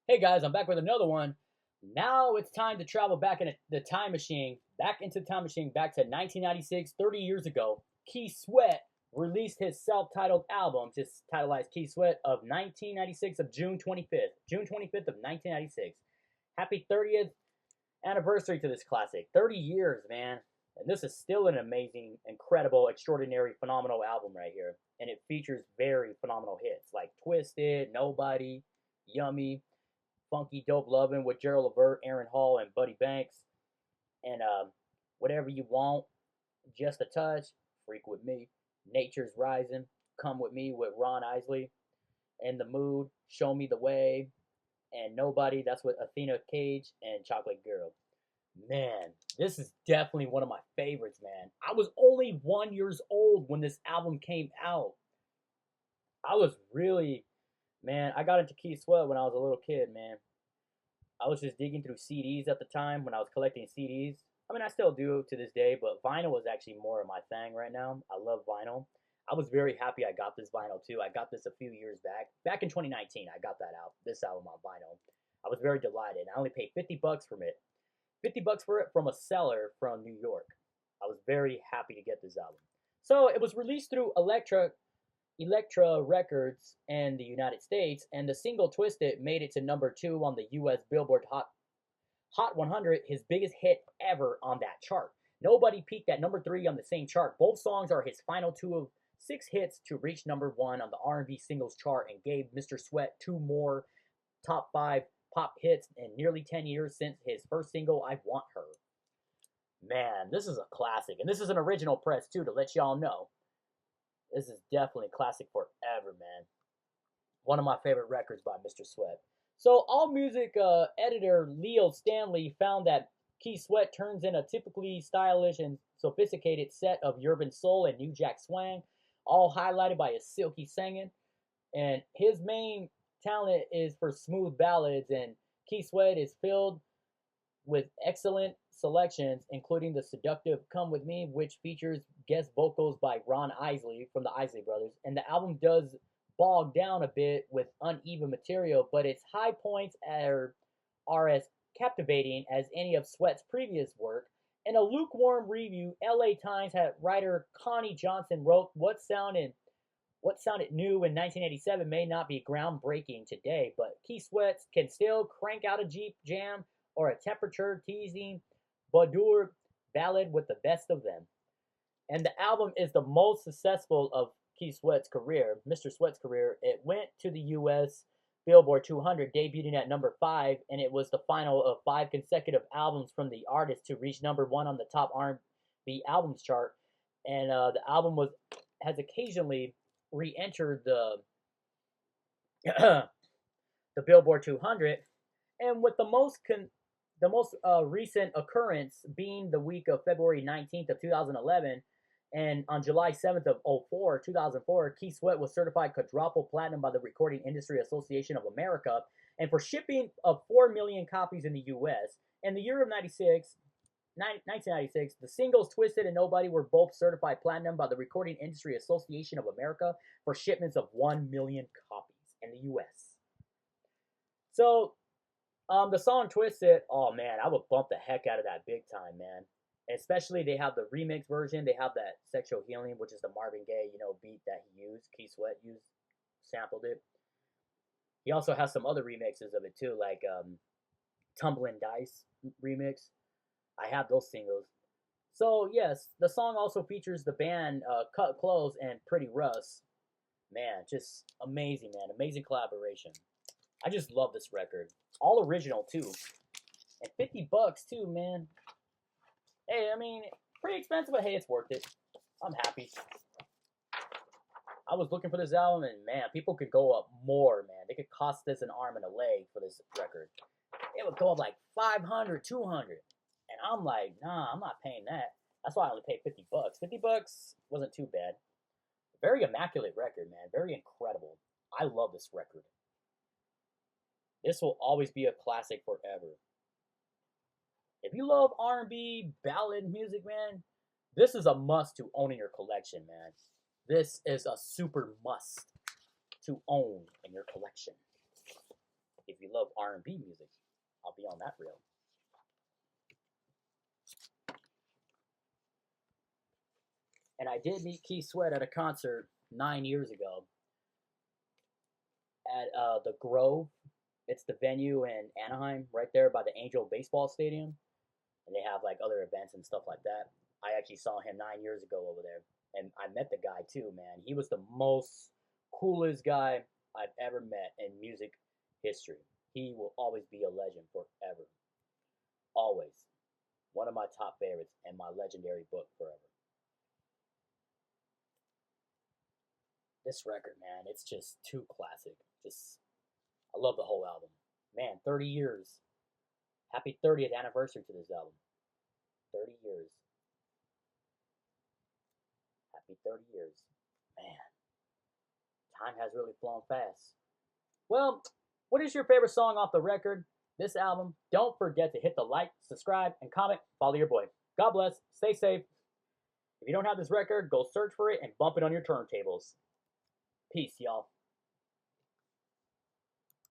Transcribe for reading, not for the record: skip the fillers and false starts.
Hey guys, I'm back with another one. Now it's time to travel back in the time machine, back into the time machine, back to 1996, 30 years ago. Keith Sweat released his self-titled album, just titled Keith Sweat, of 1996 of June 25th. June 25th of 1996. Happy 30th anniversary to this classic. 30 years, man. And this is still an amazing, incredible, extraordinary, phenomenal album right here. And it features very phenomenal hits like Twisted, Nobody, Yummy, Funky Dope Lovin' with Gerald Levert, Aaron Hall, and Buddy Banks. And Whatever You Want, Just a Touch, Freak with Me, Nature's Rising, Come With Me with Ron Isley, In the Mood, Show Me the Way, and Nobody, that's with Athena Cage and Chocolate Girl. Man, this is definitely one of my favorites, man. I was only 1 year old when this album came out. I was really, man, I got into Keith Sweat when I was a little kid, man. I was just digging through CDs at the time when I was collecting CDs. I mean, I still do to this day, but vinyl is actually more of my thing right now. I love vinyl. I was very happy I got this vinyl too. I got this a few years back. Back in 2019, I got that out, this album on vinyl. I was very delighted. I only paid $50 from it. $50 for it from a seller from New York. I was very happy to get this album. So it was released through Elektra Records in the United States, and the single Twisted made it to #2 on the US Billboard Hot 100, his biggest hit ever on that chart. Nobody peaked at #3 on the same chart. Both songs are his final 2 of 6 hits to reach #1 on the R&B singles chart and gave Mr. Sweat 2 more top 5 pop hits in nearly 10 years since his first single, I Want Her. Man, this is a classic, and this is an original press too, to let y'all know. This is definitely a classic forever, man. One of my favorite records by Mr. Sweat. So, AllMusic editor Leo Stanley found that Keith Sweat turns in a typically stylish and sophisticated set of urban soul and New Jack swang, all highlighted by his silky singing. And his main talent is for smooth ballads, and Keith Sweat is filled with excellent selections, including the seductive Come With Me, which features guest vocals by Ron Isley from the Isley Brothers. And the album does bog down a bit with uneven material, but its high points are as captivating as any of Sweat's previous work. In a lukewarm review, LA Times writer Connie Johnson wrote, What sounded new in 1987 may not be groundbreaking today, but Keith Sweat can still crank out a Jeep jam or a temperature-teasing boudoir ballad with the best of them. And the album is the most successful of Keith Sweat's career, Mr. Sweat's career. It went to the US Billboard 200, debuting at #5, and it was the final of 5 consecutive albums from the artist to reach #1 on the top R&B albums chart. And the album has occasionally re-entered the the Billboard 200, and with the most recent occurrence being the week of February 19th of 2011, and on July 7th of 2004, Keith Sweat was certified quadruple platinum by the Recording Industry Association of America, and for shipping of 4 million copies in the U.S. In the year of 1996, the singles Twisted and Nobody were both certified platinum by the Recording Industry Association of America for shipments of 1 million copies in the U.S. So, the song Twisted, oh man, I would bump the heck out of that big time, man. Especially they have the remix version. They have that Sexual Healing, which is the Marvin Gaye, beat that he used. Keith Sweat sampled it. He also has some other remixes of it too, like Tumbling Dice remix. I have those singles. So yes, the song also features the band Cut Close and Pretty Russ. Man, just amazing, man. Amazing collaboration. I just love this record. All original too. And $50 too, man. Hey, I mean, pretty expensive, but hey, it's worth it. I'm happy. I was looking for this album, and man, people could go up more, man. They could cost this an arm and a leg for this record. It would go up like $500, $200. And I'm like, nah, I'm not paying that. That's why I only paid $50. $50 wasn't too bad. Very immaculate record, man. Very incredible. I love this record. This will always be a classic forever. If you love R&B, ballad music, man, this is a must to own in your collection, man. This is a super must to own in your collection. If you you love R&B music, I'll be on that reel. And I did meet Keith Sweat at a concert 9 years ago at the Grove. It's the venue in Anaheim, right there by the Angel Baseball Stadium. And they have like other events and stuff like that. I actually saw him 9 years ago over there. And I met the guy too, man. He was the most coolest guy I've ever met in music history. He will always be a legend forever. Always. One of my top favorites and my legendary book forever. This record, man, it's just too classic. I love the whole album. Man, 30 years. Happy 30th anniversary to this album. 30 years. Happy 30 years. Man, time has really flown fast. Well, what is your favorite song off the record? This album? Don't forget to hit the like, subscribe, and comment. Follow your boy. God bless. Stay safe. If you don't have this record, go search for it and bump it on your turntables. Peace, y'all.